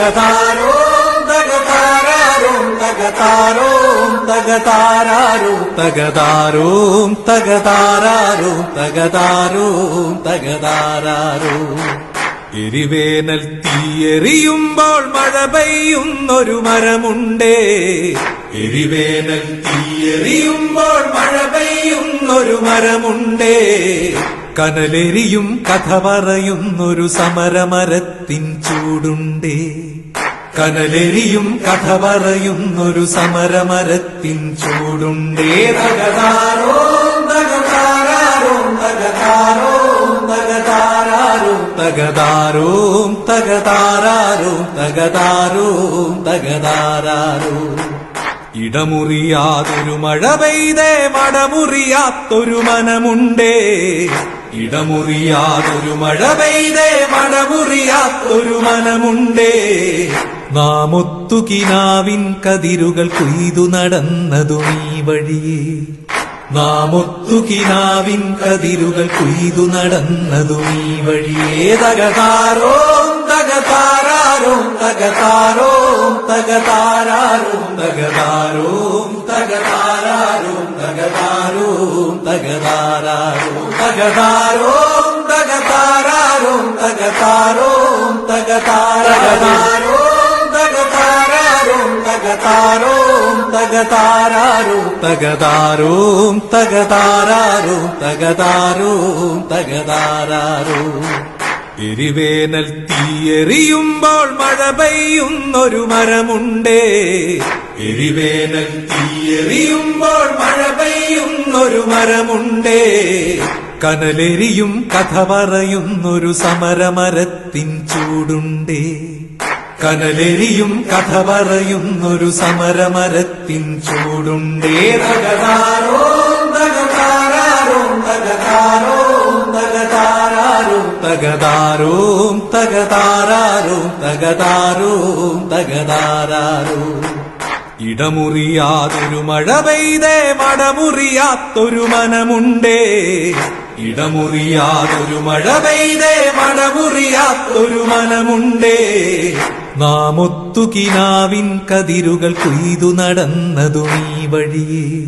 തകതാരോം തകതാരാരോം തകതാരോം തകതാരാരോം തകതാരോം തകതാരാരോം തകതാരോം തകതാരാരോം എരിവേനൽ തീയെറിയുമ്പോൾ മഴ പെയ്യുന്നൊരു മരമുണ്ടേ. എരിവേനൽ തീയെറിയുമ്പോൾ മഴ പെയ്യുന്നൊരു മരമുണ്ടേ. കനലെരിയും കഥ പറയുന്നൊരു സമരമരത്തിൻ ചൂടുണ്ടേ. കനലെരിയും കഥ പറയുന്നൊരു സമരമരത്തിൻ ചൂടുണ്ടേ. തകതാരോം തകതാരാരോം തകതാരോം തകതാരാരോം തകതാരോം തകതാരാരോം തകതാരോം തകതാരാരോം ഇടമുറിയാതൊരു മഴ പെയ്തേ മടമുറിയാത്തൊരു മനമുണ്ടേ. ഇടമുറിയാതൊരു മഴ പെയ്തേ മടമുറിയാത്തൊരു മനമുണ്ടേ. നാമൊത്തു കിനാവിൻ കതിരുകൾ കൊയ്തു നടന്നതും ഈ വഴിയേ. നാമൊത്തു കിനാവിൻ കതിരുകൾ കൊയ്തു നടന്നതും ഈ വഴിയേ. തകതാരോം തകതാരാരോം തകതാരോം തകതാരാരോം തകതാരോം തകതാരാരോം തകതാരോം തകതാരാരോം തകതാരോം തകതാരാരോം തകതാരോം തകതാരാരോം തകതാരാരോം തകതാരോം തകതാരാരോം തകതാരോം തകതാരാരോം തകതാരോം തകതാരാരോം എരിവേനൽ തീയെറിയുമ്പോൾ മഴ പെയ്യുന്നൊരു മരമുണ്ടേ. എരിവേനൽ തീയെറിയുമ്പോൾ മഴ പെയ്യുന്നൊരു മരമുണ്ടേ. കനലെരിയും കഥ പറയുന്നൊരു സമരമരത്തിൻ ചൂടുണ്ടേ. കനലെരിയും കഥ പറയുന്നൊരു സമരമരത്തിൻ ചൂടുണ്ടേ. തകതാരോം തകതാരാരോം തകതാരോം തകതാരാരോം തകതാരോം തകതാരാരോം തകതാരോം തകതാരാരോം ഇടമുറിയാതൊരു മഴ പെയ്തേ മടമുറിയാത്തൊരു മനമുണ്ടേ. ഇടമുറിയാതൊരു മഴ പെയ്തേ മടമുറിയാത്തൊരു മനമുണ്ടേ. നാമൊത്തു കിനാവിൻ കതിരുകൾ കൊയ്തു നടന്നതും ഈ വഴിയേ.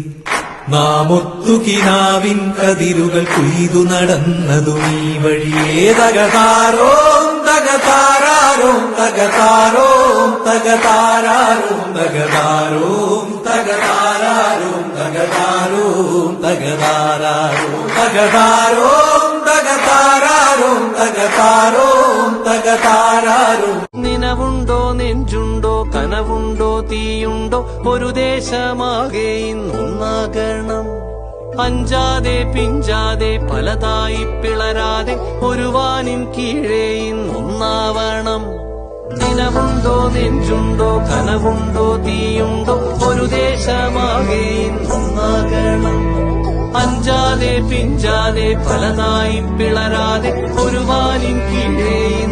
നാമൊത്തു കിനാവിൻ കതിരുകൾ കൊയ്തു നടന്നതും ഈ വഴിയേ. തകതാരോം തകതാരാരോം തകതാരോം തകതാരാരോം തകതാരോം തകതാരാരോം തകതാരോം തകതാരാരോം തകതാരോം തകതാരാരോം തകതാരോം തകതാരാരോം നിനവുണ്ടോ നെഞ്ചുണ്ടോ കനവുണ്ടോ തീയുണ്ടോ ഒരു ദേശമാകെ ഇന്നൊന്നാകണം. അഞ്ചാതെ പിഞ്ചാതെ പലതായി പിളരാതെ ഒരു വാനിൻ കീഴേ ഇന്നൊന്നാവണം. നിനവുണ്ടോ നെഞ്ചുണ്ടോ കനവുണ്ടോ തീയുണ്ടോ ഒരു ദേശമാകെ ഇന്നൊന്നാകണം. അഞ്ചാതെ പിഞ്ചാതെ പലതായി പിളരാതെ ഒരു വാനിൻ കീഴേ